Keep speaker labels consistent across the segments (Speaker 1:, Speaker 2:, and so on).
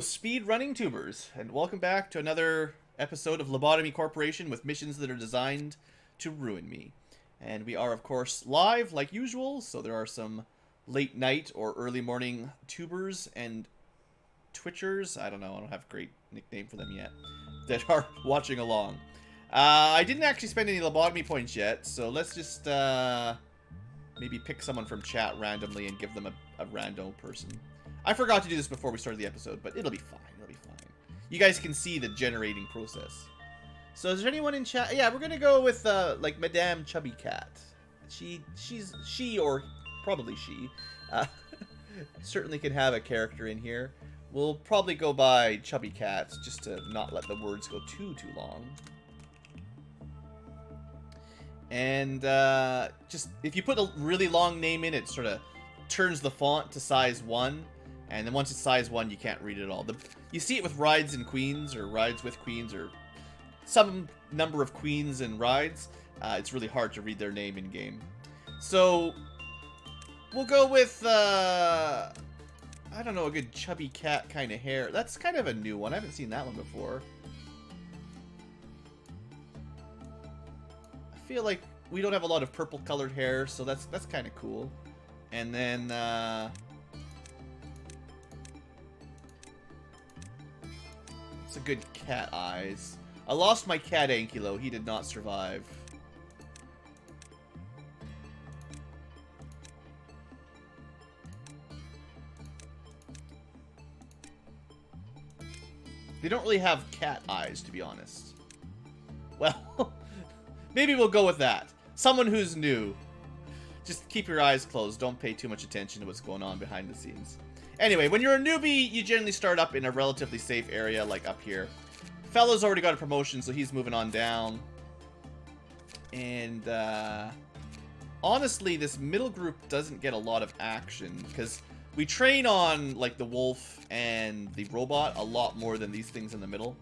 Speaker 1: Speed running tubers, and welcome back to another episode of Lobotomy Corporation with missions that are designed to ruin me. And we are, of course, live like usual, so there are some late night or early morning tubers and twitchers. I don't know, I don't have a great nickname for them yet, that are watching along. I didn't actually spend any lobotomy points yet, so let's just maybe pick someone from chat randomly and give them a random person. I forgot to do this before we started the episode, but it'll be fine. It'll be fine. You guys can see the generating process. So is there anyone in chat? Yeah, we're gonna go with like Madame Chubby Cat. She or probably she certainly could have a character in here. We'll probably go by Chubby Cat just to not let the words go too long. And just if you put a really long name in, it sort of turns the font to size 1. And then once it's size 1, you can't read it at all. You see it with rides and queens, or rides with queens, or some number of queens and rides. It's really hard to read their name in-game. So, we'll go with, I don't know, a good chubby cat kind of hair. That's kind of a new one. I haven't seen that one before. I feel like we don't have a lot of purple-colored hair, so that's kind of cool. And then, it's a good cat eyes. I lost my cat Ankylo. He did not survive. They don't really have cat eyes, to be honest. Well, maybe we'll go with that. Someone who's new. Just keep your eyes closed. Don't pay too much attention to what's going on behind the scenes. Anyway, when you're a newbie, you generally start up in a relatively safe area, like up here. Fellow's already got a promotion, so he's moving on down. And, honestly, this middle group doesn't get a lot of action, because we train on, like, the wolf and the robot a lot more than these things in the middle.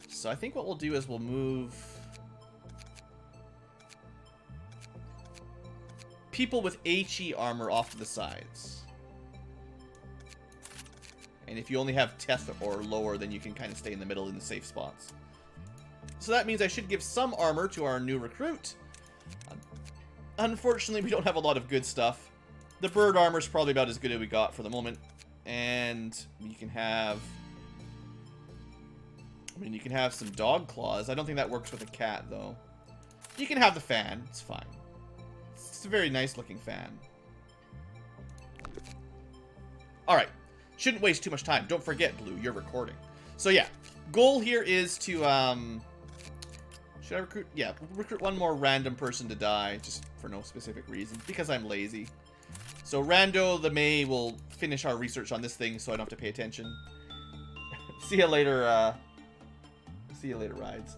Speaker 1: So I think what we'll do is we'll move people with HE armor off to the sides. And if you only have Teth or lower, then you can kind of stay in the middle in the safe spots. So that means I should give some armor to our new recruit. Unfortunately, we don't have a lot of good stuff. The bird armor is probably about as good as we got for the moment. And you can have... I mean, you can have some dog claws. I don't think that works with a cat, though. You can have the fan. It's fine. It's a very nice looking fan. Alright. Shouldn't waste too much time. Don't forget, Blue, you're recording. So yeah, goal here is to, should I recruit? Yeah, recruit one more random person to die, just for no specific reason, because I'm lazy. So Rando the May will finish our research on this thing, so I don't have to pay attention. See you later, Rides.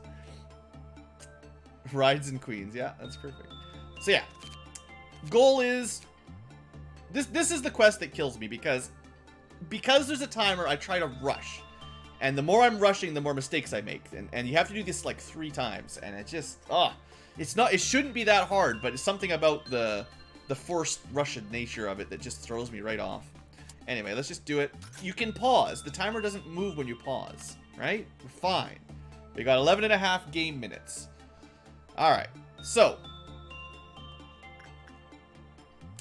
Speaker 1: Rides and Queens, yeah, that's perfect. So yeah, goal is, this is the quest that kills me, because there's a timer, I try to rush. And the more I'm rushing, the more mistakes I make. And you have to do this like 3 times. And it just, it shouldn't be that hard, but it's something about the forced Russian nature of it that just throws me right off. Anyway, let's just do it. You can pause. The timer doesn't move when you pause, right? We're fine. We got 11.5 game minutes. Alright, so.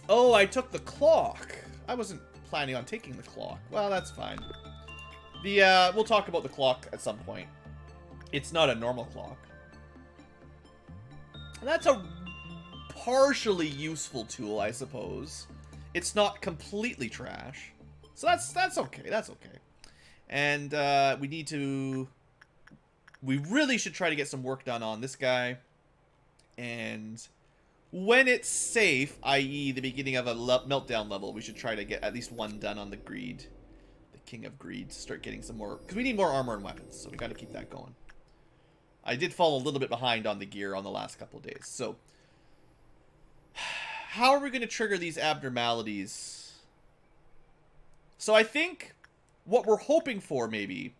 Speaker 1: Oh, I took the clock. I wasn't planning on taking the clock. Well, that's fine. We'll talk about the clock at some point. It's not a normal clock. That's a partially useful tool, I suppose. It's not completely trash. So that's okay. That's okay. And we really should try to get some work done on this guy. And when it's safe, i.e. the beginning of a meltdown level, we should try to get at least one done on the greed. The king of greed. Start getting some more, because we need more armor and weapons, so we got to keep that going. I did fall a little bit behind on the gear on the last couple of days. So, how are we going to trigger these abnormalities? So I think what we're hoping for, maybe,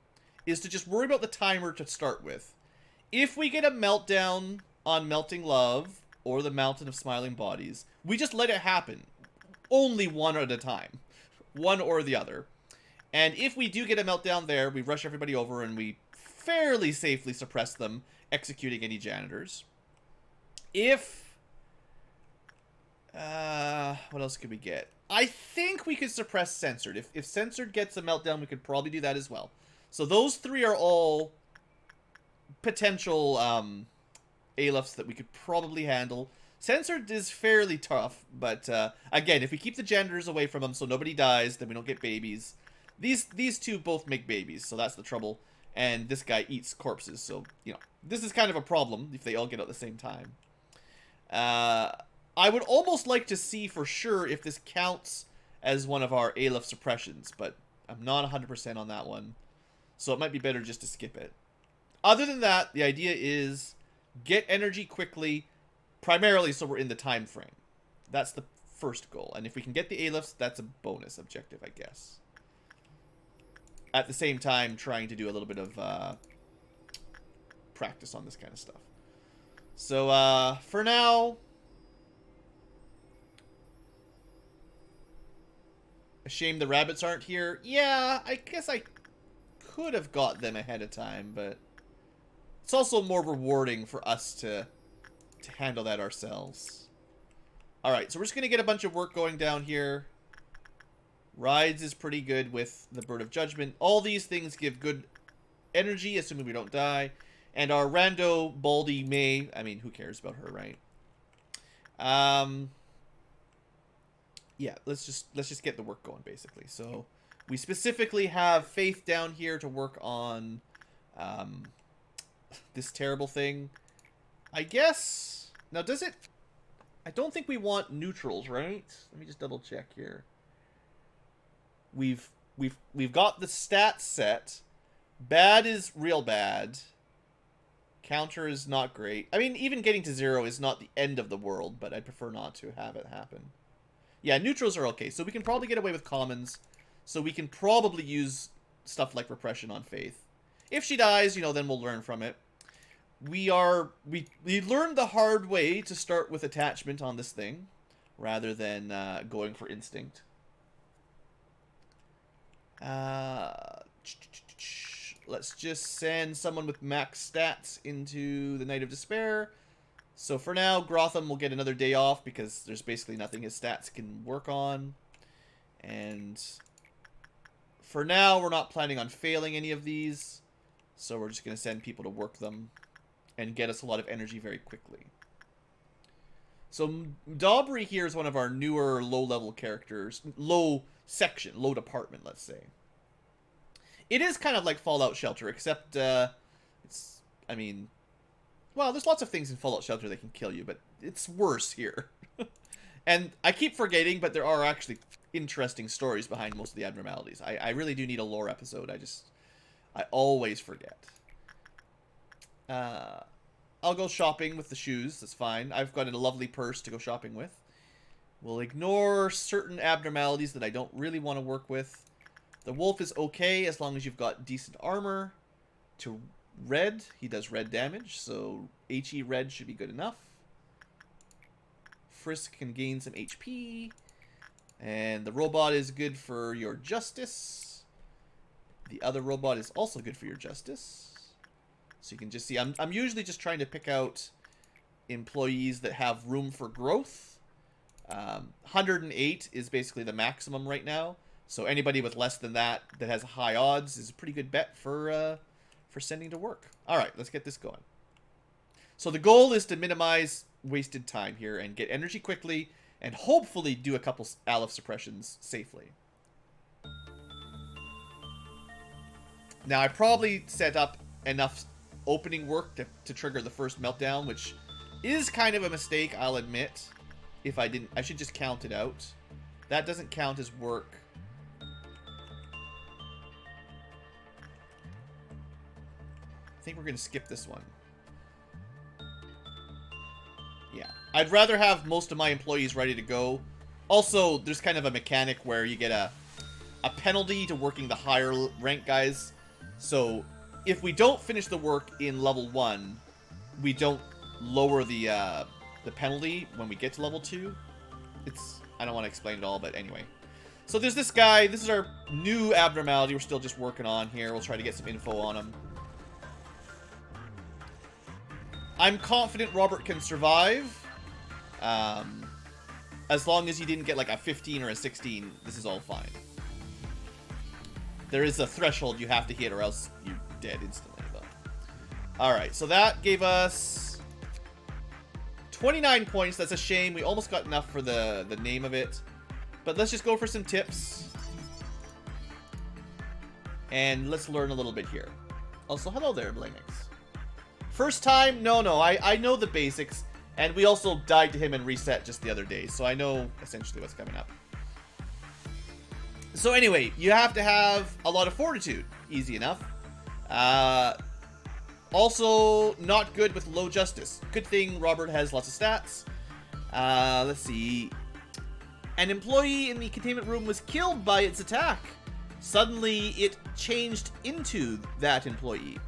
Speaker 1: is to just worry about the timer to start with. If we get a meltdown on Melting Love, or the Mountain of Smiling Bodies, we just let it happen. Only one at a time. One or the other. And if we do get a meltdown there, we rush everybody over and we fairly safely suppress them, executing any janitors. If... what else could we get? I think we could suppress Censored. If Censored gets a meltdown, we could probably do that as well. So those three are all potential Aleph that we could probably handle. Censored is fairly tough, but again, if we keep the janitors away from them so nobody dies, then we don't get babies. These two both make babies, so that's the trouble. And this guy eats corpses, so, you know, this is kind of a problem if they all get out at the same time. I would almost like to see for sure if this counts as one of our Aleph suppressions, but I'm not 100% on that one. So it might be better just to skip it. Other than that, the idea is get energy quickly, primarily so we're in the time frame. That's the first goal. And if we can get the Alephs, that's a bonus objective, I guess. At the same time, trying to do a little bit of practice on this kind of stuff. So, for now... A shame the rabbits aren't here. Yeah, I guess I could have got them ahead of time, but... It's also more rewarding for us to handle that ourselves. Alright, so we're just going to get a bunch of work going down here. Rides is pretty good with the Bird of Judgment. All these things give good energy, assuming we don't die. And our rando Baldy May... I mean, who cares about her, right? Yeah, let's just get the work going, basically. So, we specifically have Faith down here to work on this terrible thing. I guess... Now, does it... I don't think we want neutrals, right? Let me just double check here. We've got the stats set. Bad is real bad. Counter is not great. I mean, even getting to 0 is not the end of the world, but I prefer not to have it happen. Yeah, neutrals are okay, so we can probably get away with commons. So we can probably use stuff like repression on Faith. If she dies, you know, then we'll learn from it. We learned the hard way to start with attachment on this thing, rather than going for instinct. Let's just send someone with max stats into the Night of Despair. So for now, Grotham will get another day off because there's basically nothing his stats can work on. And for now, we're not planning on failing any of these. So we're just going to send people to work them and get us a lot of energy very quickly. So Daubry here is one of our newer low-level characters. Low section, low department, let's say. It is kind of like Fallout Shelter, except it's, I mean... Well, there's lots of things in Fallout Shelter that can kill you, but it's worse here. And I keep forgetting, but there are actually interesting stories behind most of the abnormalities. I really do need a lore episode. I always forget. I'll go shopping with the shoes. That's fine. I've got a lovely purse to go shopping with. We'll ignore certain abnormalities that I don't really want to work with. The wolf is okay as long as you've got decent armor. To red, he does red damage, so HE red should be good enough. Frisk can gain some HP. And the robot is good for your justice. The other robot is also good for your justice. So you can just see, I'm usually just trying to pick out employees that have room for growth. 108 is basically the maximum right now. So anybody with less than that has high odds is a pretty good bet for sending to work. All right, let's get this going. So the goal is to minimize wasted time here and get energy quickly and hopefully do a couple Aleph suppressions safely. Now, I probably set up enough opening work to trigger the first meltdown, which is kind of a mistake, I'll admit. If I didn't, I should just count it out. That doesn't count as work. I think we're going to skip this one. Yeah. I'd rather have most of my employees ready to go. Also, there's kind of a mechanic where you get a penalty to working the higher rank guys. So, if we don't finish the work in level 1, we don't lower the penalty when we get to level 2. I don't want to explain it all, but anyway. So there's this guy. This is our new abnormality we're still just working on here. We'll try to get some info on him. I'm confident Robert can survive. As long as he didn't get like a 15 or a 16, this is all fine. There is a threshold you have to hit or else you're dead instantly, though. Alright, so that gave us 29 points. That's a shame. We almost got enough for the name of it. But let's just go for some tips. And let's learn a little bit here. Also, hello there, Blanix. First time? No. I know the basics. And we also died to him and reset just the other day. So I know essentially what's coming up. So anyway, you have to have a lot of fortitude. Easy enough. Also, not good with low justice. Good thing Robert has lots of stats. Let's see. An employee in the containment room was killed by its attack. Suddenly, it changed into that employee.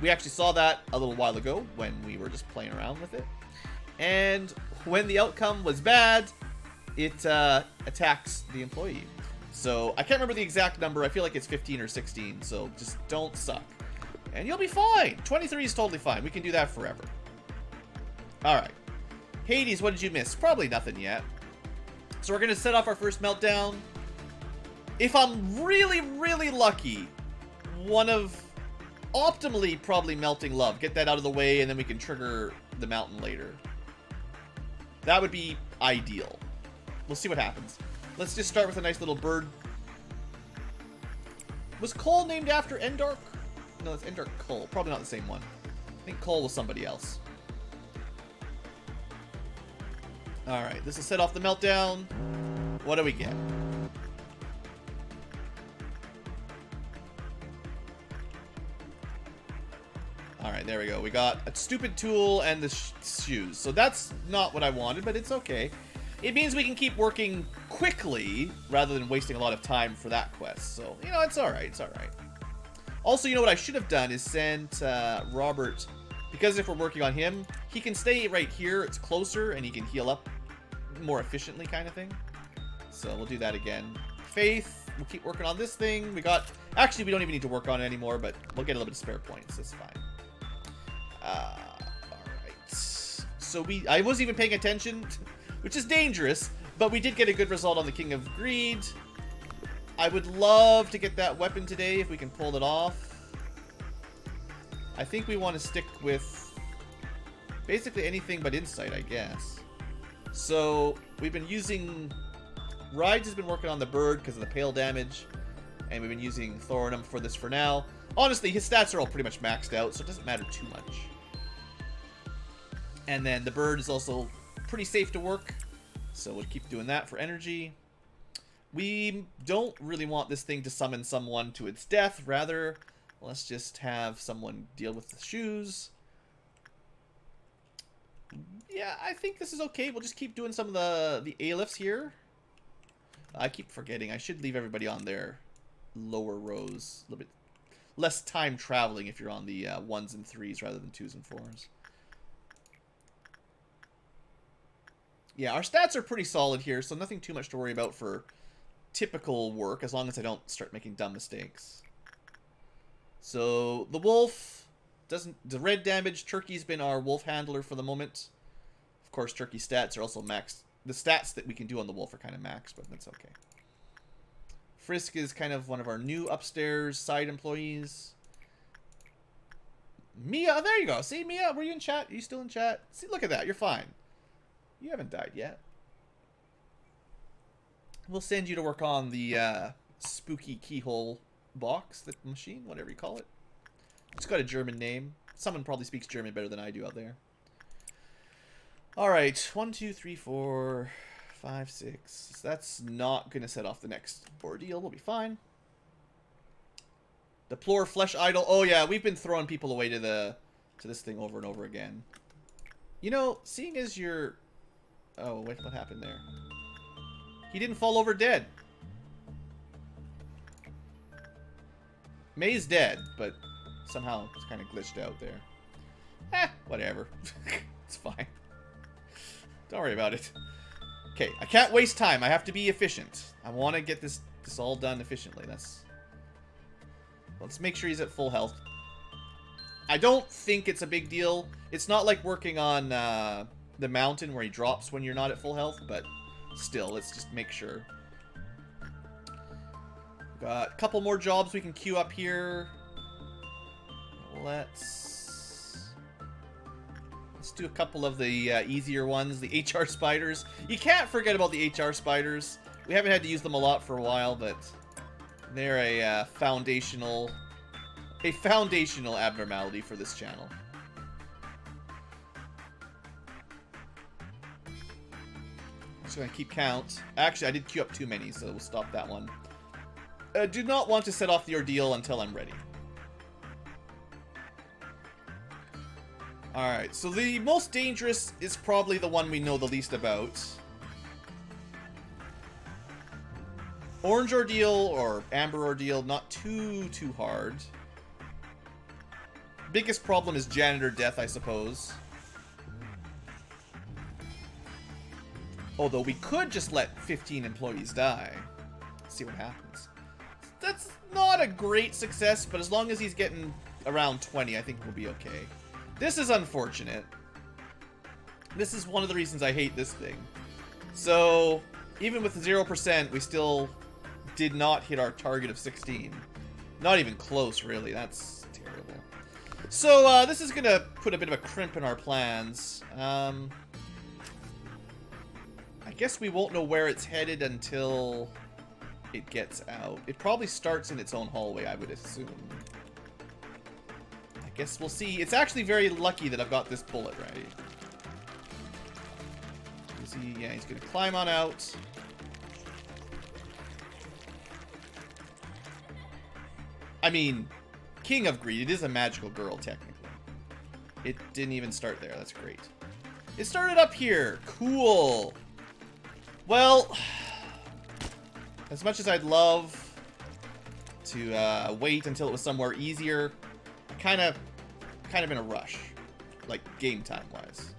Speaker 1: We actually saw that a little while ago when we were just playing around with it. And when the outcome was bad, it attacks the employee. So, I can't remember the exact number. I feel like it's 15 or 16, so just don't suck. And you'll be fine. 23 is totally fine. We can do that forever. Alright. Hades, what did you miss? Probably nothing yet. So we're going to set off our first meltdown. If I'm really, really lucky, one of optimally probably melting love. Get that out of the way and then we can trigger the mountain later. That would be ideal. We'll see what happens. Let's just start with a nice little bird. Was Cole named after Endark? No, it's Endark Cole. Probably not the same one. I think Cole was somebody else. Alright, this will set off the meltdown. What do we get? Alright, there we go. We got a stupid tool and the shoes. So that's not what I wanted, but it's okay. It means we can keep working quickly rather than wasting a lot of time for that quest. So, you know, it's alright. It's alright. Also, you know what I should have done is sent Robert, because if we're working on him, he can stay right here. It's closer and he can heal up more efficiently kind of thing. So we'll do that again. Faith, we'll keep working on this thing. We got, actually we don't even need to work on it anymore, but we'll get a little bit of spare points. That's fine. Alright. So I wasn't even paying attention, which is dangerous, but we did get a good result on the King of Greed. I would love to get that weapon today if we can pull it off. I think we want to stick with basically anything but insight, I guess. So we've been using... Rides has been working on the bird because of the pale damage. And we've been using Thorinum for this for now. Honestly, his stats are all pretty much maxed out, so it doesn't matter too much. And then the bird is also pretty safe to work. So we'll keep doing that for energy. We don't really want this thing to summon someone to its death. Rather, let's just have someone deal with the shoes. Yeah, I think this is okay. We'll just keep doing some of the A-lifts here. I keep forgetting. I should leave everybody on their lower rows. A little bit less time traveling if you're on the 1s and 3s rather than 2s and 4s. Yeah, our stats are pretty solid here, so nothing too much to worry about for typical work, as long as I don't start making dumb mistakes. So, the wolf doesn't... The red damage, Turkey's been our wolf handler for the moment. Of course, Turkey stats are also maxed. The stats that we can do on the wolf are kind of maxed, but that's okay. Frisk is kind of one of our new upstairs side employees. Mia, oh, there you go. See, Mia, were you in chat? Are you still in chat? See, look at that. You're fine. You haven't died yet. We'll send you to work on the spooky keyhole box, the machine, whatever you call it. It's got a German name. Someone probably speaks German better than I do out there. Alright, 1, 2, 3, 4, 5, 6. That's not going to set off the next ordeal. We'll be fine. Deplore Flesh Idol. Oh yeah, we've been throwing people away to this thing over and over again. You know, seeing as you're... Oh, wait, what happened there? He didn't fall over dead. May's dead, but somehow it's kind of glitched out there. Whatever. It's fine. Don't worry about it. Okay, I can't waste time. I have to be efficient. I want to get this all done efficiently. Let's make sure he's at full health. I don't think it's a big deal. It's not like working on the mountain where he drops when you're not at full health, but still, let's just make sure. Got a couple more jobs we can queue up here. Let's do a couple of the easier ones, the HR spiders. You can't forget about the HR spiders. We haven't had to use them a lot for a while, but they're a foundational abnormality for this channel. I'm just gonna keep count. Actually, I did queue up too many, so we'll stop that one. I do not want to set off the ordeal until I'm ready. Alright, so the most dangerous is probably the one we know the least about. Orange Ordeal or Amber Ordeal, not too hard. Biggest problem is janitor death, I suppose. Although we could just let 15 employees die. See what happens. That's not a great success, but as long as he's getting around 20, I think we'll be okay. This is unfortunate. This is one of the reasons I hate this thing. So, even with 0%, we still did not hit our target of 16. Not even close, really. That's terrible. So, this is gonna put a bit of a crimp in our plans. I guess we won't know where it's headed until it gets out. It probably starts in its own hallway, I would assume. I guess we'll see. It's actually very lucky that I've got this bullet ready. Yeah, he's gonna climb on out. I mean, King of Greed, it is a magical girl, technically. It didn't even start there, that's great. It started up here, cool. Well, as much as I'd love to wait until it was somewhere easier, kind of in a rush, like game time wise.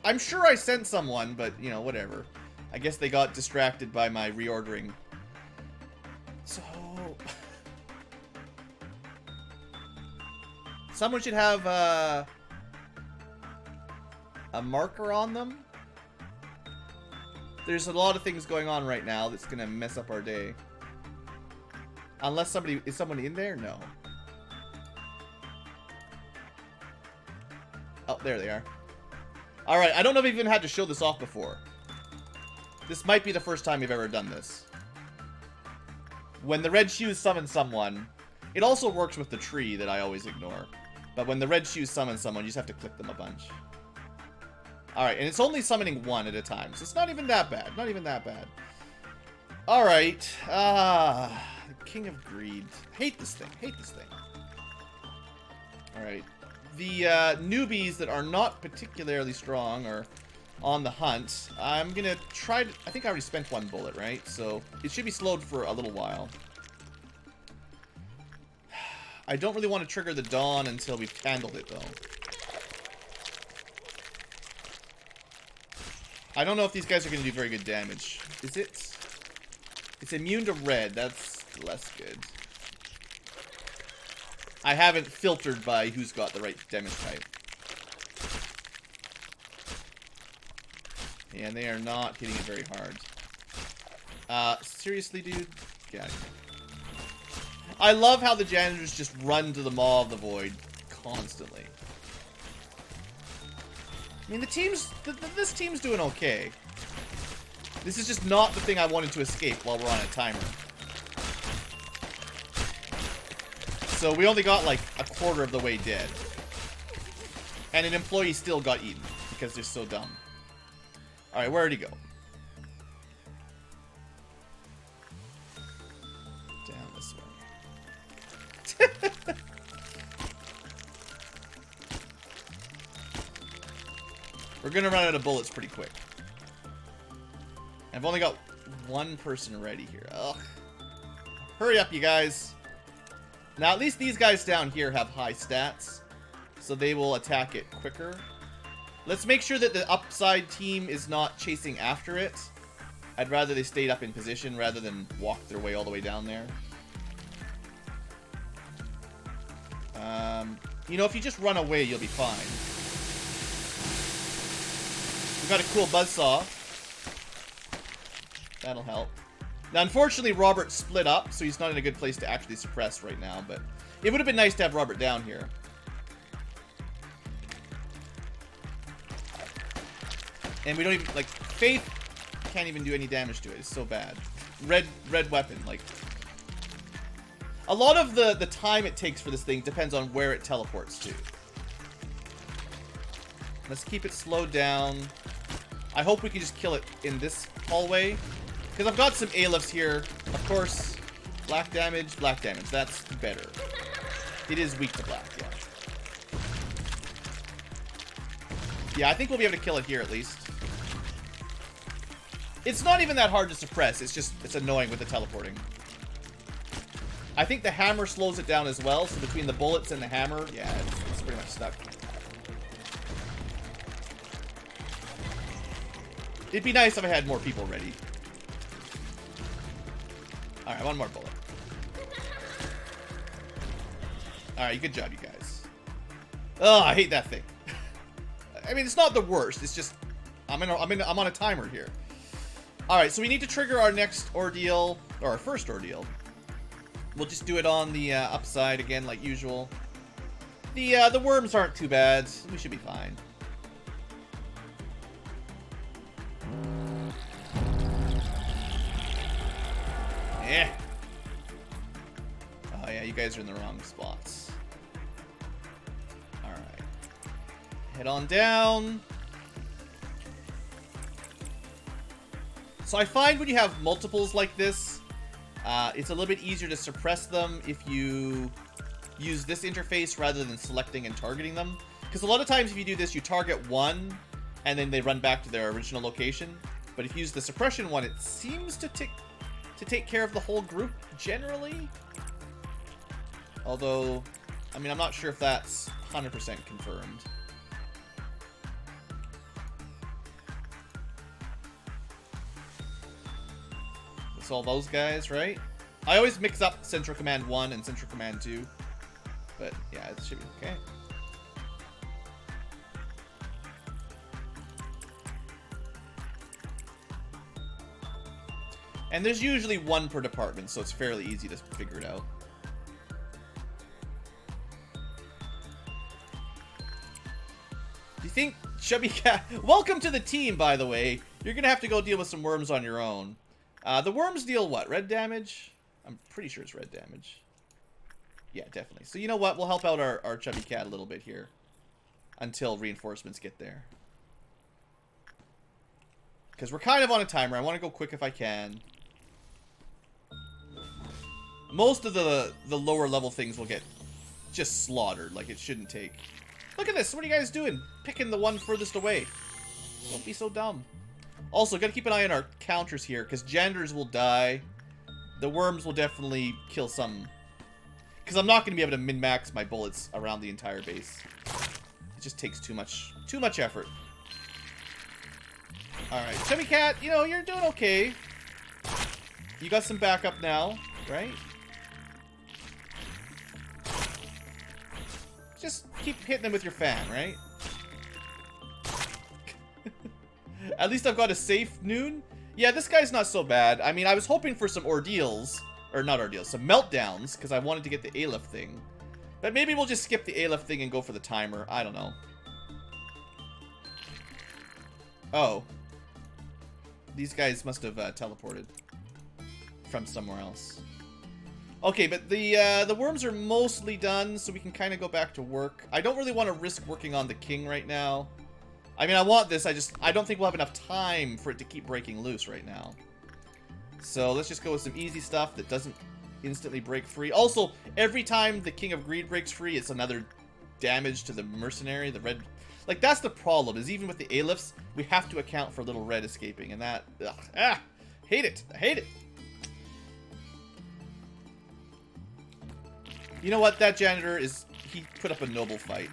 Speaker 1: I'm sure I sent someone, but you know, whatever. I guess they got distracted by my reordering. So someone should have a marker on them. There's a lot of things going on right now that's gonna mess up our day. Unless is someone in there? No. Oh, there they are. Alright, I don't know if I've even had to show this off before. This might be the first time we've ever done this. When the red shoes summon someone, it also works with the tree that I always ignore. But when the red shoes summon someone, you just have to click them a bunch. Alright, and it's only summoning one at a time, so it's not even that bad. Not even that bad. Alright. King of Greed. Hate this thing. Hate this thing. Alright. The newbies that are not particularly strong are on the hunt. I'm gonna try to... I think I already spent one bullet, right? So it should be slowed for a little while. I don't really want to trigger the dawn until we've handled it, though. I don't know if these guys are going to do very good damage. Is it? It's immune to red. That's less good. I haven't filtered by who's got the right damage type. And they are not hitting it very hard. Seriously, dude? Get out of here. I love how the janitors just run to the Maw of the Void constantly. I mean, this team's doing okay. This is just not the thing I wanted to escape while we're on a timer. So we only got like a quarter of the way dead. And an employee still got eaten because they're so dumb. Alright, where'd he go? Down this way. We're gonna run out of bullets pretty quick. I've only got one person ready here. Ugh. Hurry up, you guys. Now, at least these guys down here have high stats. so they will attack it quicker. Let's make sure that the upside team is not chasing after it. I'd rather they stayed up in position rather than walk their way all the way down there. You know, if you just run away, you'll be fine. We've got a cool buzzsaw. That'll help. Now, unfortunately, Robert split up, so he's not in a good place to actually suppress right now, but it would have been nice to have Robert down here. And we don't even, like, Faith can't even do any damage to it. It's so bad. Red weapon, like... A lot of the time it takes for this thing depends on where it teleports to. Let's keep it slowed down. I hope we can just kill it in this hallway. Because I've got some A-lifts here. Of course, black damage. That's better. It is weak to black, yeah. Yeah, I think we'll be able to kill it here at least. It's not even that hard to suppress. It's annoying with the teleporting. I think the hammer slows it down as well. So between the bullets and the hammer, yeah, it's pretty much stuck. It'd be nice if I had more people ready. Alright, one more bullet. Alright, good job, you guys. Oh, I hate that thing. I mean, it's not the worst. It's just I'm on a timer here. Alright, so we need to trigger our next ordeal, or our first ordeal. We'll just do it on the upside again, like usual. The worms aren't too bad. We should be fine. Yeah. Oh yeah, you guys are in the wrong spots. Alright. Head on down. So I find when you have multiples like this, it's a little bit easier to suppress them if you use this interface rather than selecting and targeting them. Because a lot of times if you do this, you target one, and then they run back to their original location. But if you use the suppression one, it seems to take care of the whole group, generally. Although, I mean, I'm not sure if that's 100% confirmed. That's all those guys, right? I always mix up Central Command 1 and Central Command 2. But, yeah, it should be okay. And there's usually one per department, so it's fairly easy to figure it out. Do you think Chubby Cat... Welcome to the team, by the way. You're gonna have to go deal with some worms on your own. The worms deal what? Red damage? I'm pretty sure it's red damage. Yeah, definitely. So you know what? We'll help out our Chubby Cat a little bit here. Until reinforcements get there. Because we're kind of on a timer. I want to go quick if I can. Most of the lower level things will get just slaughtered. Like, it shouldn't take... Look at this. What are you guys doing? Picking the one furthest away. Don't be so dumb. Also, gotta keep an eye on our counters here, because janitors will die. The worms will definitely kill some. Because I'm not going to be able to min-max my bullets around the entire base. It just takes too much effort. Alright, Chubby Cat, you know, you're doing okay. You got some backup now, right? Just keep hitting them with your fan, right? At least I've got a safe noon. Yeah, this guy's not so bad. I mean, I was hoping for some ordeals. Or not ordeals, some meltdowns. Because I wanted to get the A-lift thing. But maybe we'll just skip the A-lift thing and go for the timer. I don't know. Oh. These guys must have teleported. From somewhere else. Okay, but the worms are mostly done. So we can kind of go back to work. I don't really want to risk working on the king right now. I mean, I want this, I don't think we'll have enough time for it to keep breaking loose right now. So let's just go with some easy stuff that doesn't instantly break free. Also, every time the King of Greed breaks free, it's another damage to the mercenary, the red... Like, that's the problem, is even with the A-lifts, we have to account for little red escaping, and that... Ugh, hate it. I hate it. You know what? That janitor is... He put up a noble fight.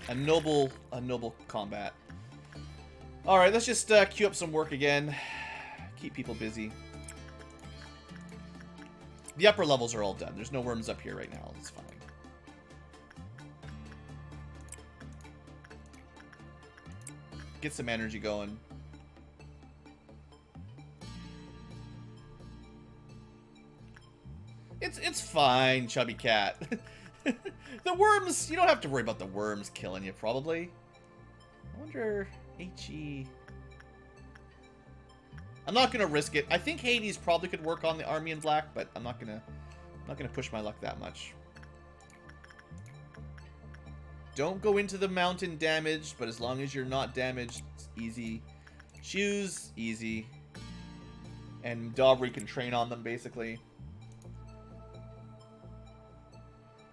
Speaker 1: A noble combat. Alright, let's just queue up some work again. Keep people busy. The upper levels are all done. There's no worms up here right now. It's fine. Get some energy going. It's fine, chubby cat. The worms, you don't have to worry about the worms killing you, probably. I wonder, HE... I'm not gonna risk it. I think Hades probably could work on the army in black, but I'm not gonna push my luck that much. Don't go into the mountain damaged, but as long as you're not damaged, it's easy. Shoes, easy. And Dobry can train on them, basically.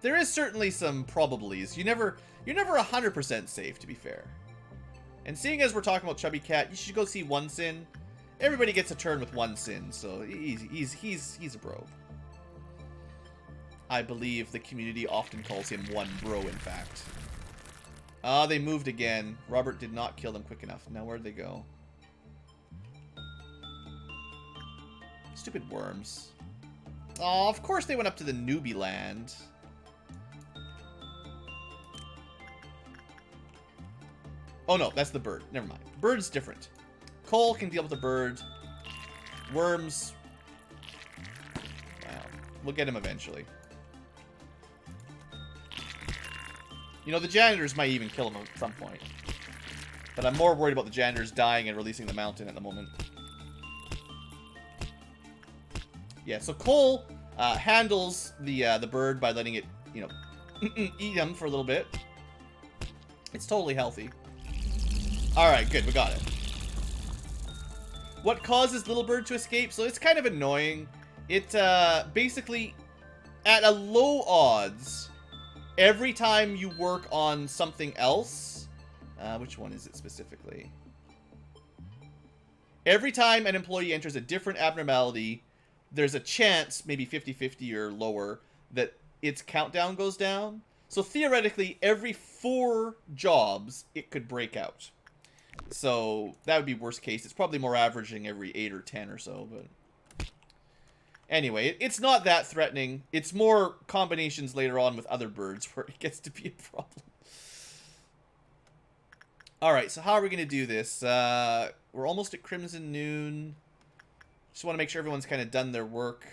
Speaker 1: There is certainly some probablys. You're never 100% safe, to be fair. And seeing as we're talking about Chubby Cat, you should go see One Sin. Everybody gets a turn with One Sin, so he's a bro. I believe the community often calls him One Bro, in fact. Ah, they moved again. Robert did not kill them quick enough. Now where'd they go? Stupid worms. Oh, of course they went up to the newbie land. Oh no, that's the bird. Never mind. Bird's different. Cole can deal with the bird. Worms. Wow. We'll get him eventually. You know, the janitors might even kill him at some point. But I'm more worried about the janitors dying and releasing the mountain at the moment. Yeah, so Cole handles the bird by letting it, you know, eat him for a little bit. It's totally healthy. Alright, good, we got it. What causes Little Bird to escape? So it's kind of annoying. It, basically, at a low odds, every time you work on something else... which one is it specifically? Every time an employee enters a different abnormality, there's a chance, maybe 50-50 or lower, that its countdown goes down. So theoretically, every 4 jobs, it could break out. So that would be worst case. It's probably more averaging every 8 or 10 or so, but anyway, it's not that threatening. It's more combinations later on with other birds where it gets to be a problem. Alright, so how are we going to do this? We're almost at Crimson Noon. Just want to make sure everyone's kind of done their work.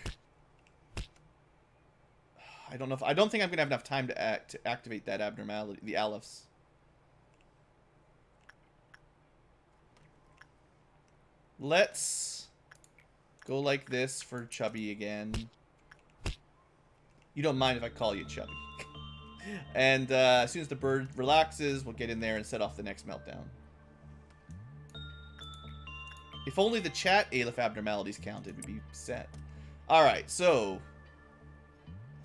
Speaker 1: I don't think I'm going to have enough time to activate that abnormality, the Alephs. Let's go like this for Chubby again. You don't mind if I call you Chubby. And as soon as the bird relaxes, we'll get in there and set off the next meltdown. If only the chat Aleph abnormalities counted, we'd be set. Alright, so...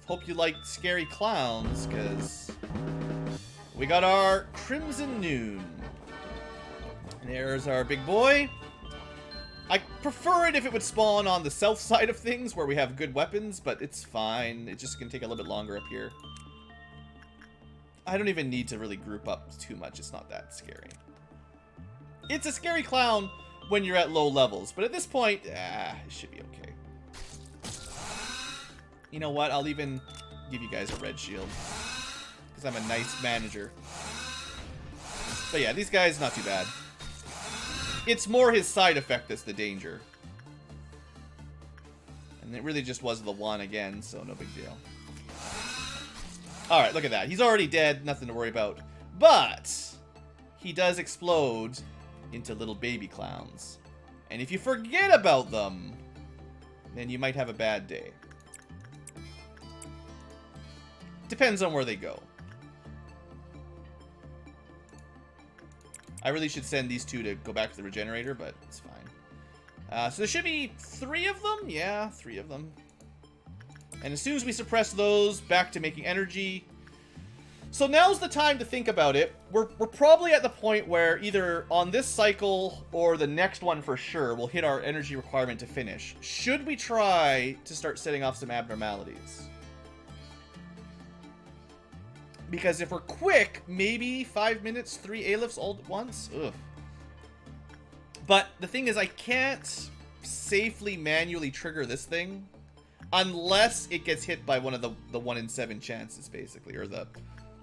Speaker 1: hope you like scary clowns, because... we got our Crimson Noon. And there's our big boy. I prefer it if it would spawn on the south side of things, where we have good weapons, but it's fine. It's just going to take a little bit longer up here. I don't even need to really group up too much. It's not that scary. It's a scary clown when you're at low levels, but at this point, it should be okay. You know what? I'll even give you guys a red shield, because I'm a nice manager. But yeah, these guys, not too bad. It's more his side effect that's the danger. And it really just was the one again, so no big deal. Alright, look at that. He's already dead, nothing to worry about. But he does explode into little baby clowns. And if you forget about them, then you might have a bad day. Depends on where they go. I really should send these 2 to go back to the regenerator, but it's fine. So there should be 3 of them? Yeah, 3 of them. And as soon as we suppress those, back to making energy. So now's the time to think about it. We're probably at the point where either on this cycle or the next one for sure, we'll hit our energy requirement to finish. Should we try to start setting off some abnormalities? Because if we're quick, maybe 5 minutes, 3 Alephi's all at once. Ugh. But the thing is, I can't safely manually trigger this thing unless it gets hit by one of the 1 in 7 chances, basically, or the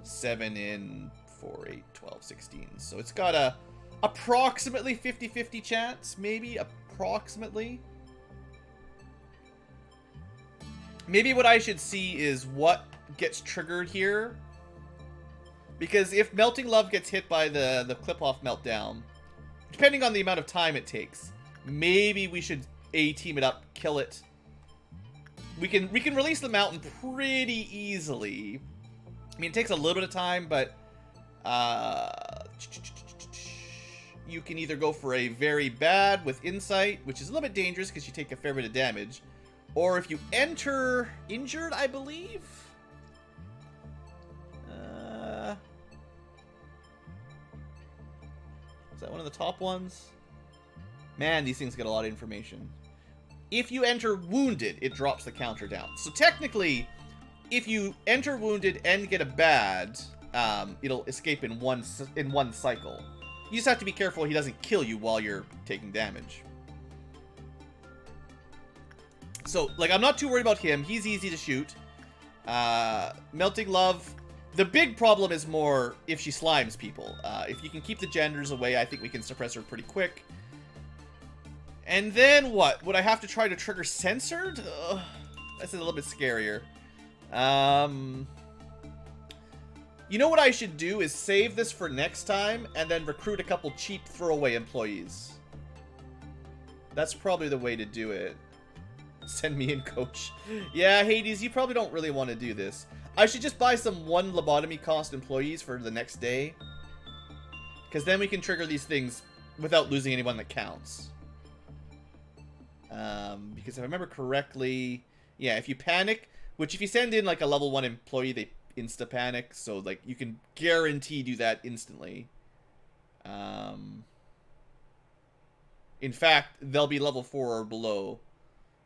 Speaker 1: 7 in 4, 8, 12, 16. So it's got a approximately 50-50 chance, maybe, approximately. Maybe what I should see is what gets triggered here. Because if Melting Love gets hit by the clip-off meltdown, depending on the amount of time it takes, maybe we should A-team it up, kill it. We can release the mountain pretty easily. I mean, it takes a little bit of time, but you can either go for a very bad with insight, which is a little bit dangerous because you take a fair bit of damage, or if you enter injured, I believe. Is that one of the top ones? Man, these things get a lot of information. If you enter wounded, it drops the counter down. So technically, if you enter wounded and get a bad, it'll escape in one cycle. You just have to be careful he doesn't kill you while you're taking damage. So, like, I'm not too worried about him. He's easy to shoot. Melting Love. The big problem is more if she slimes people. If you can keep the genders away, I think we can suppress her pretty quick. And then what? Would I have to try to trigger censored? That's a little bit scarier. You know what I should do is save this for next time and then recruit a couple cheap throwaway employees. That's probably the way to do it. Send me in, coach. Yeah, Hades, you probably don't really want to do this. I should just buy some 1 lobotomy cost employees for the next day. Because then we can trigger these things without losing anyone that counts. Because if I remember correctly, yeah, if you panic, which if you send in like a level 1 employee, they insta-panic. So like you can guarantee do that instantly. In fact, they'll be level 4 or below.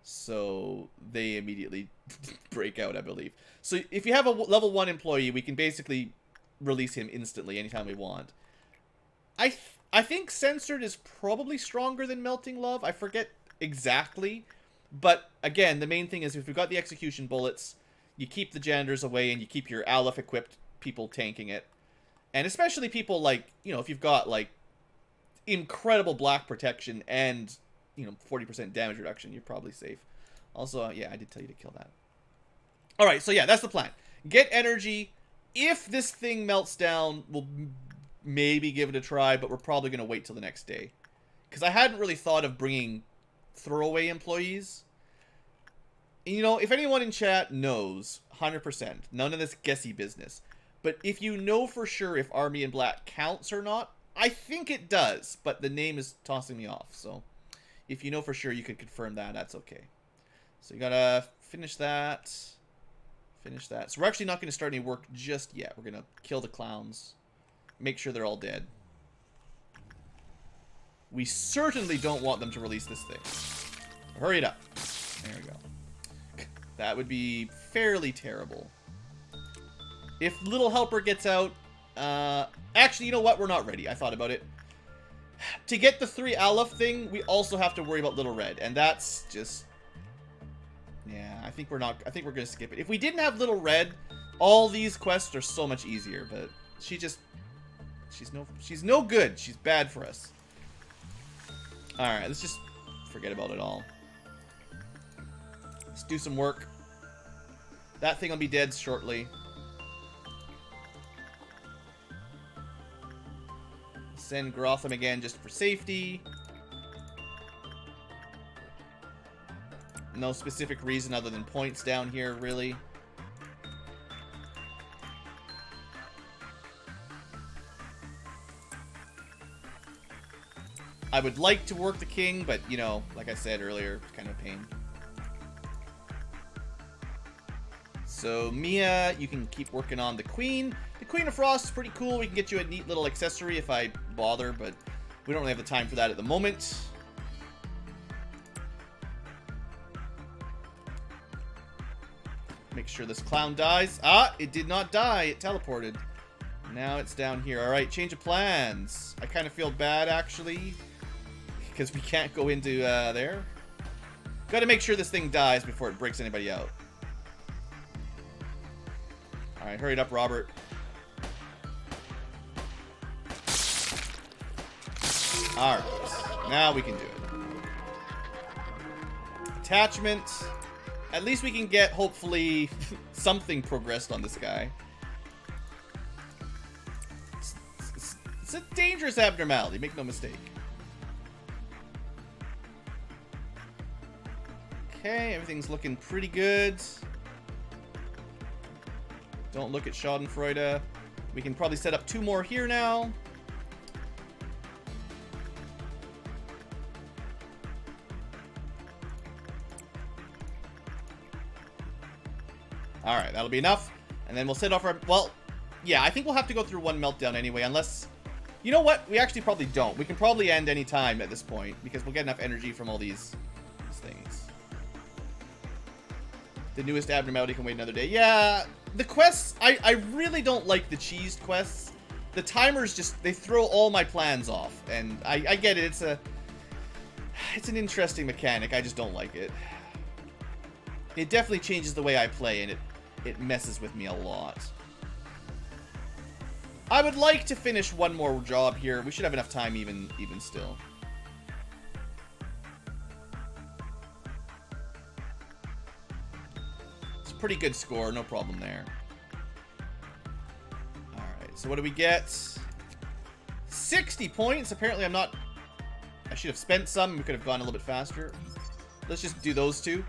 Speaker 1: So they immediately break out, I believe. So if you have a level 1 employee, we can basically release him instantly anytime we want. I think Censored is probably stronger than Melting Love. I forget exactly. But again, the main thing is if we've got the execution bullets, you keep the janitors away and you keep your Aleph equipped people tanking it. And especially people like, you know, if you've got like incredible black protection and, you know, 40% damage reduction, you're probably safe. Also, yeah, I did tell you to kill that. Alright, so yeah, that's the plan. Get energy. If this thing melts down, we'll maybe give it a try, but we're probably going to wait till the next day. Because I hadn't really thought of bringing throwaway employees. You know, if anyone in chat knows, 100%, none of this guessy business. But if you know for sure if Army in Black counts or not, I think it does, but the name is tossing me off. So if you know for sure, you could confirm that. That's okay. So you gotta finish that. Finish that. So we're actually not going to start any work just yet. We're going to kill the clowns. Make sure they're all dead. We certainly don't want them to release this thing. Hurry it up. There we go. That would be fairly terrible. If Little Helper gets out... actually, you know what? We're not ready. I thought about it. To get the 3 Aleph thing, we also have to worry about Little Red. And that's just... yeah, I think we're not... I think we're going to skip it. If we didn't have Little Red, all these quests are so much easier. But she just... She's no good. She's bad for us. Alright, let's just forget about it all. Let's do some work. That thing will be dead shortly. Send Grotham again just for safety. No specific reason other than points down here, really. I would like to work the king, but, you know, like I said earlier, it's kind of a pain. So, Mia, you can keep working on the queen. The Queen of Frost is pretty cool. We can get you a neat little accessory if I bother, but we don't really have the time for that at the moment. Make sure this clown dies. Ah, it did not die. It teleported. Now it's down here. Alright, change of plans. I kind of feel bad, actually, because we can't go into there. Got to make sure this thing dies before it breaks anybody out. Alright, hurry it up, Robert. Alright, now we can do it. Attachment. At least we can get, hopefully, something progressed on this guy. It's a dangerous abnormality, make no mistake. Okay, everything's looking pretty good. Don't look at Schadenfreude. We can probably set up 2 more here now. Alright, that'll be enough. And then we'll set off our... Well, yeah, I think we'll have to go through 1 meltdown anyway, unless... You know what? We actually probably don't. We can probably end any time at this point, because we'll get enough energy from all these things. The newest abnormality can wait another day. Yeah, the quests... I really don't like the cheesed quests. The timers just... They throw all my plans off. And I get it. It's an interesting mechanic. I just don't like it. It definitely changes the way I play, and it messes with me a lot. I would like to finish 1 more job here. We should have enough time even still. It's a pretty good score, no problem there. Alright, so what do we get? 60 points! Apparently I'm not... I should have spent some. We could have gone a little bit faster. Let's just do those 2.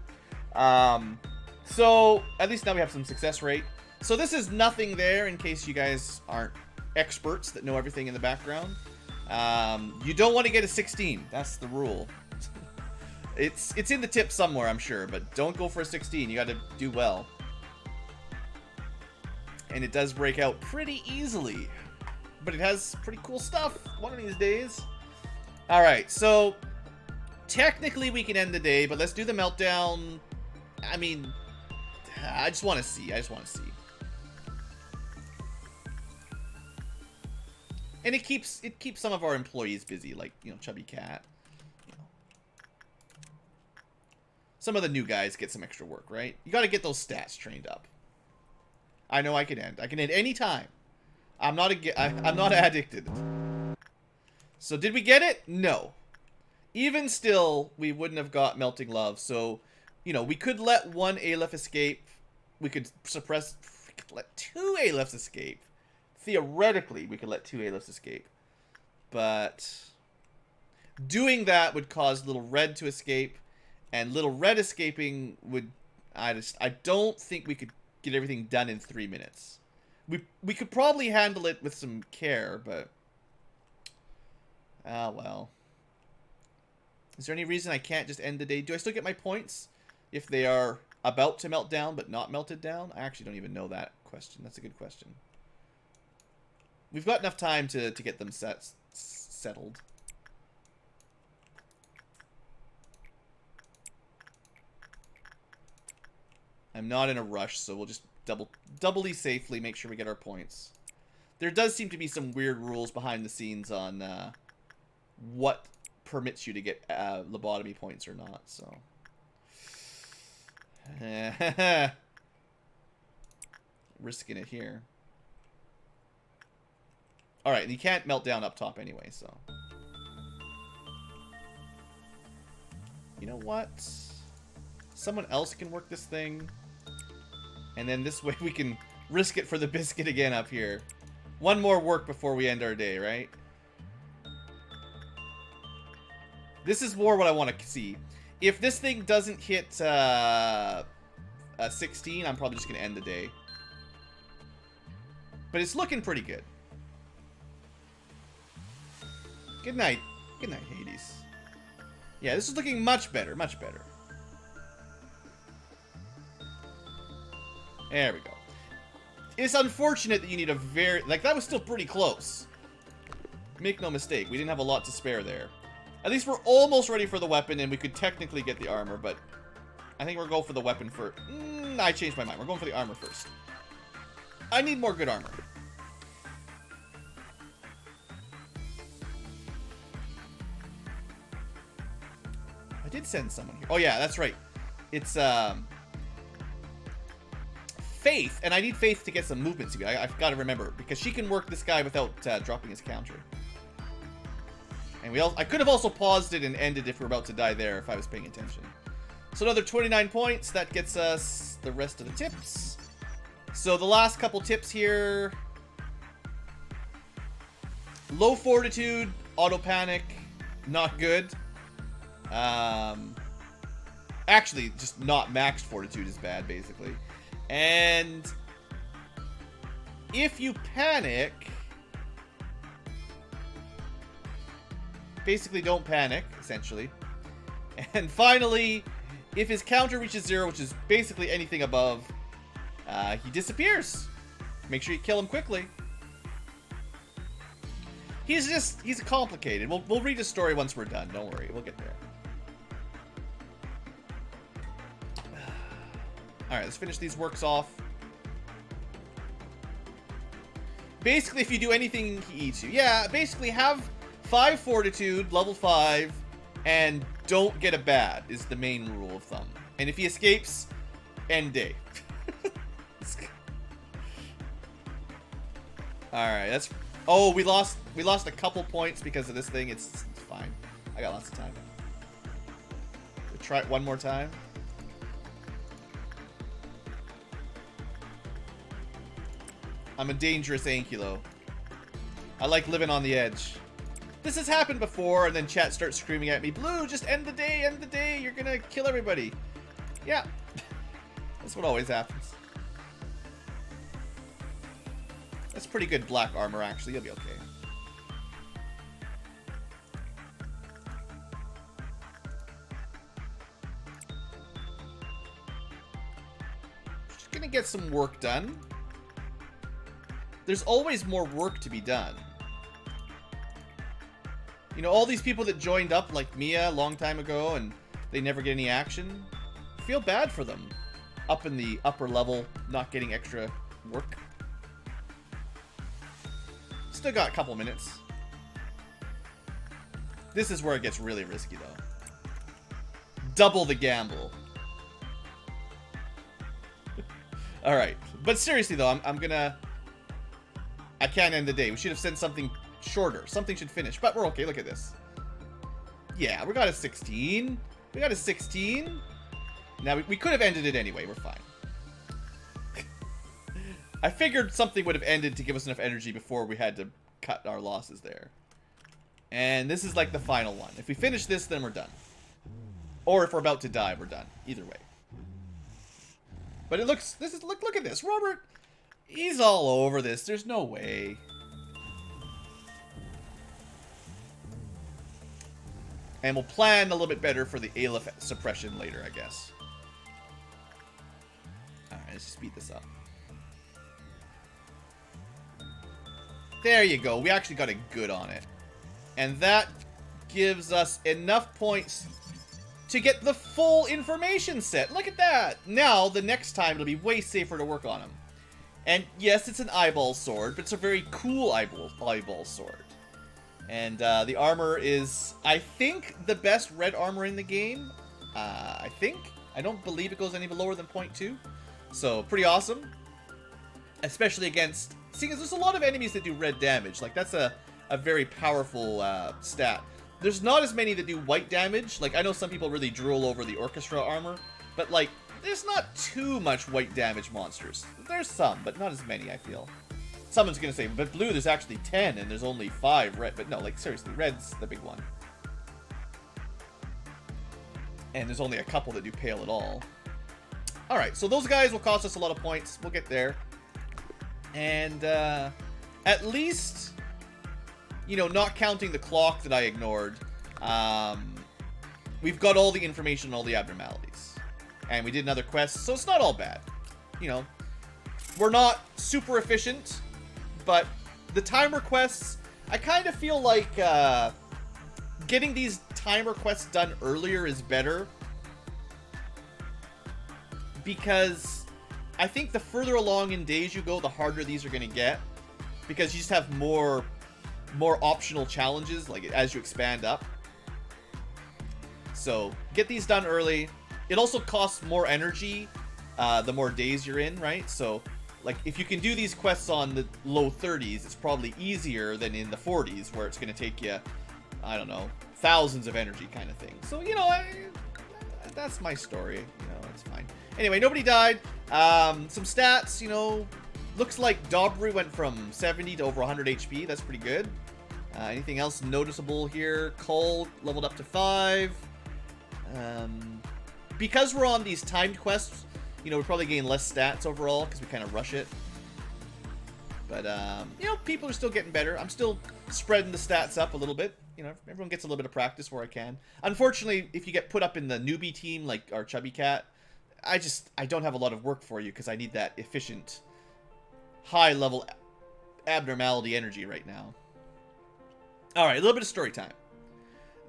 Speaker 1: So, at least now we have some success rate. So this is nothing there, in case you guys aren't experts that know everything in the background. You don't want to get a 16. That's the rule. It's in the tip somewhere, I'm sure, but don't go for a 16. You got to do well. And it does break out pretty easily. But it has pretty cool stuff one of these days. Alright, so... Technically, we can end the day, but let's do the meltdown. I mean, I just want to see. And it keeps some of our employees busy, like, you know, Chubby Cat. You know. Some of the new guys get some extra work, right? You got to get those stats trained up. I know I can end. I can end any time. I'm not addicted. So did we get it? No. Even still, we wouldn't have got Melting Love. So, you know, we could let 1 Aleph escape. We could suppress... We could let 2 Alephs escape. Theoretically, we could let 2 Alephs escape. But... doing that would cause Little Red to escape. And Little Red escaping would... I don't think we could get everything done in 3 minutes. We could probably handle it with some care, but... ah, well... Is there any reason I can't just end the day? Do I still get my points if they are about to melt down but not melted down? I actually don't even know that question. That's a good question. We've got enough time to get them settled. I'm not in a rush, so we'll just doubly safely make sure we get our points. There does seem to be some weird rules behind the scenes on what permits you to get lobotomy points or not, so. Risking it here. Alright, and you can't melt down up top anyway, so. You know what? Someone else can work this thing. And then this way we can risk it for the biscuit again up here. 1 more work before we end our day, right? This is more what I want to see. If this thing doesn't hit a 16, I'm probably just going to end the day. But it's looking pretty good. Good night. Good night, Hades. Yeah, this is looking much better, much better. There we go. It's unfortunate that you need a very... like, that was still pretty close. Make no mistake, we didn't have a lot to spare there. At least we're almost ready for the weapon, and we could technically get the armor, but... I think we'll go for the weapon for... I changed my mind. We're going for the armor first. I need more good armor. I did send someone here. Oh yeah, that's right. It's Faith, and I need Faith to get some movement speed. I've got to remember, because she can work this guy without dropping his counter. And I could have also paused it and ended if we're about to die there if I was paying attention. So another 29 points. That gets us the rest of the tips. So the last couple tips here. Low fortitude, auto panic, not good. Actually, just not maxed fortitude is bad, basically. And if you panic, basically don't panic, essentially. And finally, if his counter reaches 0, which is basically anything above, he disappears. Make sure you kill him quickly. He's complicated. We'll read his story once we're done. Don't worry, we'll get there. Alright, let's finish these works off. Basically, if you do anything, he eats you. Yeah, basically have 5 fortitude, level 5, and don't get a bad is the main rule of thumb. And if he escapes, end day. Alright, that's... Oh, we lost a couple points because of this thing. It's fine. I got lots of time. We'll try it one more time. I'm a dangerous Ankylo. I like living on the edge. This has happened before, and then chat starts screaming at me, Blue, just end the day, you're gonna kill everybody. Yeah. That's what always happens. That's pretty good black armor, actually. You'll be okay. Just gonna get some work done. There's always more work to be done. You know, all these people that joined up, like Mia, a long time ago, and they never get any action. I feel bad for them. Up in the upper level, not getting extra work. Still got a couple minutes. This is where it gets really risky, though. Double the gamble. Alright. But seriously, though, I'm gonna... I can't end the day. We should have sent something shorter. Something should finish. But we're okay. Look at this. Yeah, we got a 16. We got a 16. Now, we could have ended it anyway. We're fine. I figured something would have ended to give us enough energy before we had to cut our losses there. And this is like the final one. If we finish this, then we're done. Or if we're about to die, we're done. Either way. But it looks... Look at this. Robert... He's all over this. There's no way. And we'll plan a little bit better for the Aleph suppression later, I guess. Alright, let's speed this up. There you go. We actually got a good on it. And that gives us enough points to get the full information set. Look at that. Now, the next time, it'll be way safer to work on him. And yes, it's an eyeball sword, but it's a very cool eyeball sword. And the armor is, I think, the best red armor in the game. I think. I don't believe it goes any lower than 0.2. So, pretty awesome. Especially against... Seeing as there's a lot of enemies that do red damage. Like, that's a very powerful stat. There's not as many that do white damage. Like, I know some people really drool over the orchestra armor. But, like... There's not too much white damage monsters. There's some, but not as many, I feel. Someone's gonna say, but blue, there's actually 10, and there's only 5 red. But no, like, seriously, red's the big one. And there's only a couple that do pale at all. Alright, so those guys will cost us a lot of points. We'll get there. And, at least, you know, not counting the clock that I ignored, we've got all the information on all the abnormalities. And we did another quest, so it's not all bad. You know, we're not super efficient, but the timer quests, I kind of feel like getting these timer quests done earlier is better. Because I think the further along in days you go, the harder these are going to get. Because you just have more optional challenges, like, as you expand up. So, get these done early. It also costs more energy the more days you're in, right? So, like, if you can do these quests on the low 30s, it's probably easier than in the 40s, where it's going to take you, I don't know, thousands of energy kind of thing. So, you know, that's my story. You know, it's fine. Anyway, nobody died. Some stats, you know, looks like Dobry went from 70 to over 100 HP. That's pretty good. Anything else noticeable here? Cole leveled up to 5. Because we're on these timed quests, you know, we probably gain less stats overall because we kind of rush it. But, you know, people are still getting better. I'm still spreading the stats up a little bit. You know, everyone gets a little bit of practice where I can. Unfortunately, if you get put up in the newbie team, like our Chubby Cat, I don't have a lot of work for you because I need that efficient, high-level abnormality energy right now. Alright, a little bit of story time.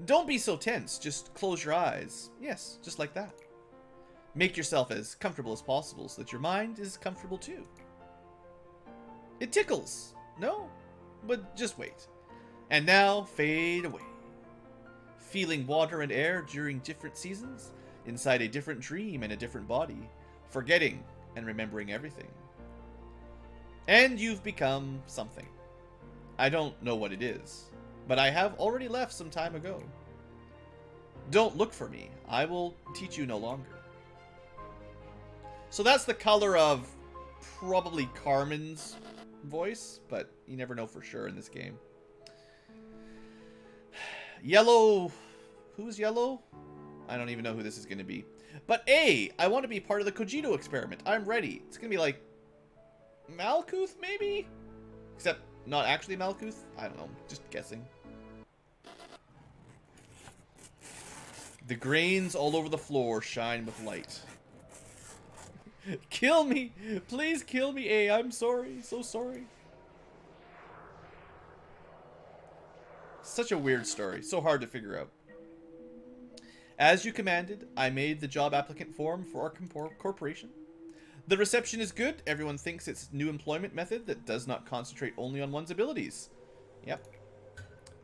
Speaker 1: Don't be so tense. Just close your eyes. Yes, just like that. Make yourself as comfortable as possible so that your mind is comfortable too. It tickles. No? But just wait. And now, fade away. Feeling water and air during different seasons, inside a different dream and a different body, forgetting and remembering everything. And you've become something. I don't know what it is, but I have already left some time ago. Don't look for me. I will teach you no longer. So that's the color of probably Carmen's voice, but you never know for sure in this game. Yellow. Who's Yellow? I don't even know who this is going to be. But I want to be part of the Cogito experiment. I'm ready. It's going to be like Malkuth, maybe? Except not actually Malkuth. I don't know. Just guessing. The grains all over the floor shine with light. Kill me! Please kill me, I'm sorry. So sorry. Such a weird story. So hard to figure out. As you commanded, I made the job applicant form for our corporation. The reception is good. Everyone thinks it's a new employment method that does not concentrate only on one's abilities. Yep.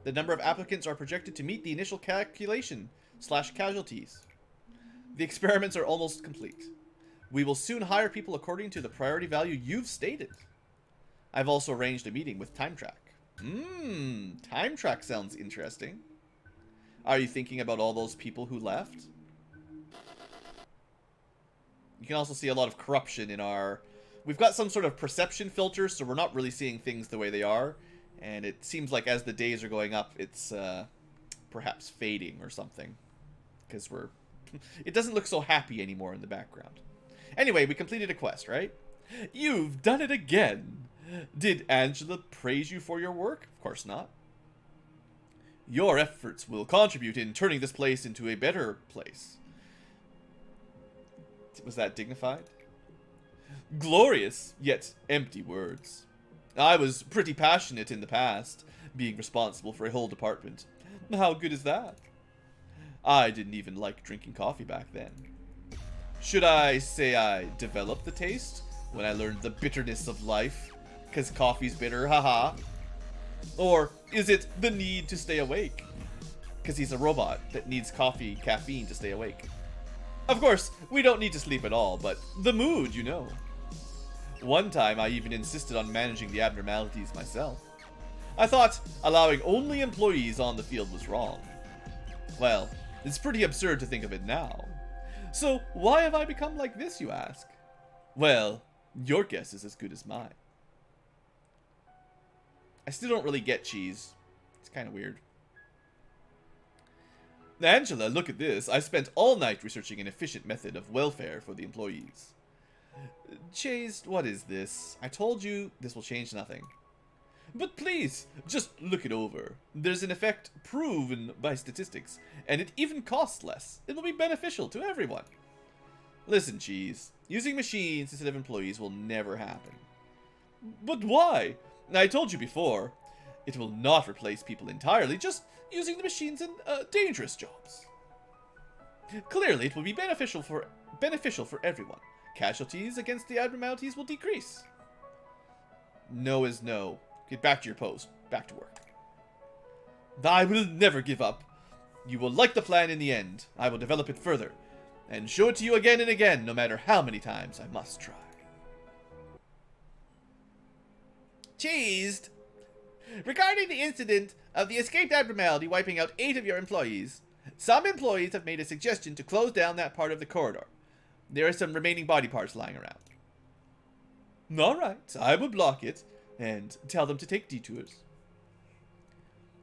Speaker 1: The number of applicants are projected to meet the initial calculation / casualties. The experiments are almost complete. We will soon hire people according to the priority value you've stated. I've also arranged a meeting with Time Track. Time Track sounds interesting. Are you thinking about all those people who left? You can also see a lot of corruption in our... We've got some sort of perception filter, so we're not really seeing things the way they are. And it seems like as the days are going up, it's perhaps fading or something. Because we're... It doesn't look so happy anymore in the background. Anyway, we completed a quest, right? You've done it again. Did Angela praise you for your work? Of course not. Your efforts will contribute in turning this place into a better place. Was that dignified? Glorious, yet empty words. I was pretty passionate in the past, being responsible for a whole department. How good is that? I didn't even like drinking coffee back then. Should I say I developed the taste when I learned the bitterness of life? 'Cause coffee's bitter, haha. Or is it the need to stay awake? 'Cause he's a robot that needs caffeine to stay awake. Of course, we don't need to sleep at all, but the mood, you know. One time I even insisted on managing the abnormalities myself. I thought allowing only employees on the field was wrong. Well, it's pretty absurd to think of it now. So why have I become like this, you ask? Well, your guess is as good as mine. I still don't really get cheese. It's kind of weird. Angela, look at this. I spent all night researching an efficient method of welfare for the employees. Chase, what is this? I told you this will change nothing. But please, just look it over. There's an effect proven by statistics, and it even costs less. It will be beneficial to everyone. Listen, Cheese. Using machines instead of employees will never happen. But why? I told you before. It will not replace people entirely, just using the machines in dangerous jobs. Clearly, it will be beneficial for everyone. Casualties against the abnormalities will decrease. No is no. Get back to your post. Back to work. I will never give up. You will like the plan in the end. I will develop it further and show it to you again and again, no matter how many times I must try. Cheesed! Regarding the incident of the escaped abnormality wiping out 8 of your employees, some employees have made a suggestion to close down that part of the corridor. There are some remaining body parts lying around. Alright, I will block it and tell them to take detours.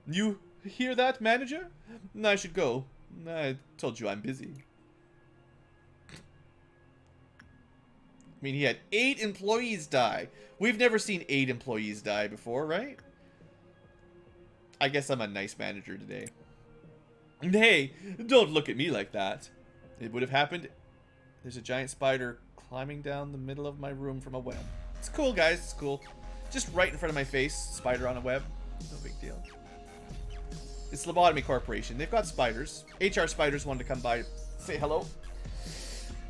Speaker 1: You hear that, manager? I should go. I told you I'm busy. I mean, he had 8 employees die. We've never seen 8 employees die before, right? I guess I'm a nice manager today. Hey, don't look at me like that. It would have happened. There's a giant spider climbing down the middle of my room from a web. It's cool, guys. It's cool. Just right in front of my face. Spider on a web. No big deal. It's Lobotomy Corporation. They've got spiders. HR spiders wanted to come by, say hello.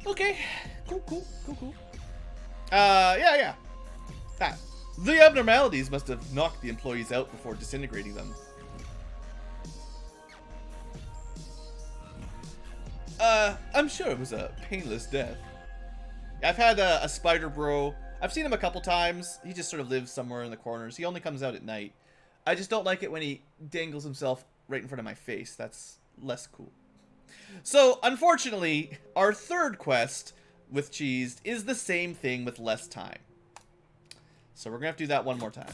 Speaker 1: Okay. Cool. Yeah. That. The abnormalities must have knocked the employees out before disintegrating them. I'm sure it was a painless death. I've had a spider bro. I've seen him a couple times. He just sort of lives somewhere in the corners. He only comes out at night. I just don't like it when he dangles himself right in front of my face. That's less cool. So, unfortunately, our third quest with Cheesed is the same thing with less time. So we're going to have to do that one more time.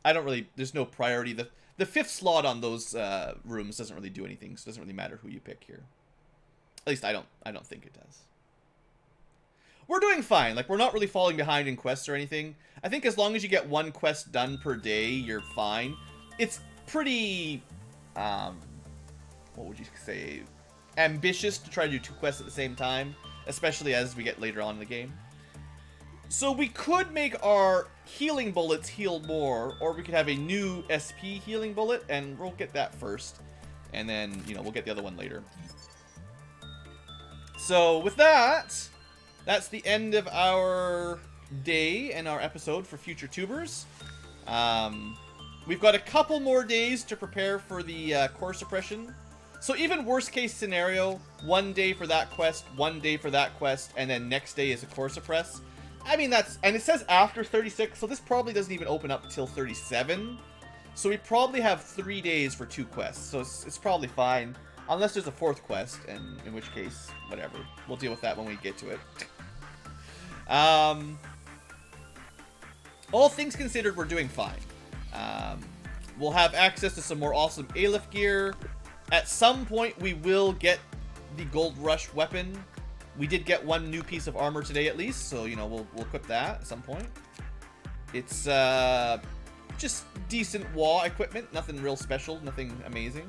Speaker 1: I don't really... There's no priority. The 5th slot on those rooms doesn't really do anything, so it doesn't really matter who you pick here. At least I don't think it does. We're doing fine. Like, we're not really falling behind in quests or anything. I think as long as you get 1 quest done per day, you're fine. It's pretty... what would you say? Ambitious to try to do 2 quests at the same time, especially as we get later on in the game. So we could make our healing bullets heal more, or we could have a new SP healing bullet, and we'll get that first. And then, you know, we'll get the other one later. So with that, that's the end of our day and our episode for future tubers. We've got a couple more days to prepare for the core suppression. So even worst case scenario, 1 day for that quest, 1 day for that quest, and then next day is a core suppress. I mean, that's... And it says after 36, so this probably doesn't even open up till 37. So we probably have 3 days for 2 quests, so it's probably fine. Unless there's a 4th quest, and in which case, whatever. We'll deal with that when we get to it. All things considered, we're doing fine. We'll have access to some more awesome Aleph gear. At some point, we will get the Gold Rush weapon. We did get 1 new piece of armor today, at least, so, you know, we'll equip that at some point. It's, just decent WoW equipment. Nothing real special, nothing amazing.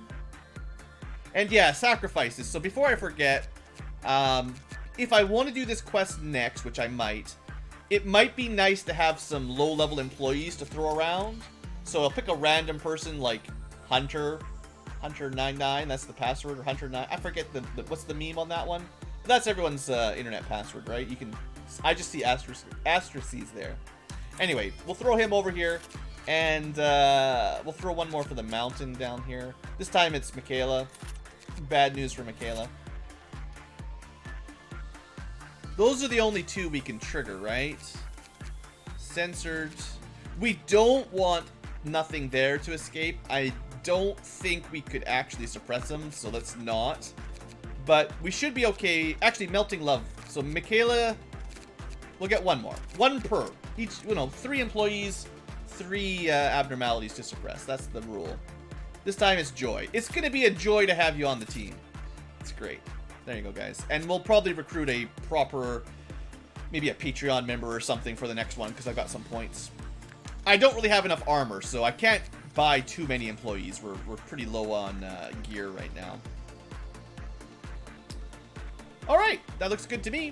Speaker 1: And yeah, sacrifices. So before I forget, if I want to do this quest next, which I might, it might be nice to have some low-level employees to throw around. So I'll pick a random person like Hunter99, that's the password, or Hunter9. I forget what's the meme on that one. But that's everyone's internet password, right? You can. I just see asterisks there. Anyway, we'll throw him over here, and we'll throw 1 more for the mountain down here. This time it's Michaela. Bad news for Michaela. Those are the only 2 we can trigger, right? Censored. We don't want nothing there to escape. I don't think we could actually suppress them, so let's not. But we should be okay. Actually, Melting Love. So Michaela, we'll get 1 more. 1 per. Each, you know, 3 employees, 3 abnormalities to suppress. That's the rule. This time it's joy. It's going to be a joy to have you on the team. It's great. There you go, guys. And we'll probably recruit a proper, maybe a Patreon member or something for the next one, because I've got some points. I don't really have enough armor, so I can't buy too many employees. We're pretty low on gear right now. Alright, that looks good to me.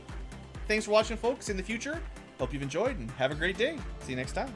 Speaker 1: Thanks for watching, folks, in the future. Hope you've enjoyed, and have a great day. See you next time.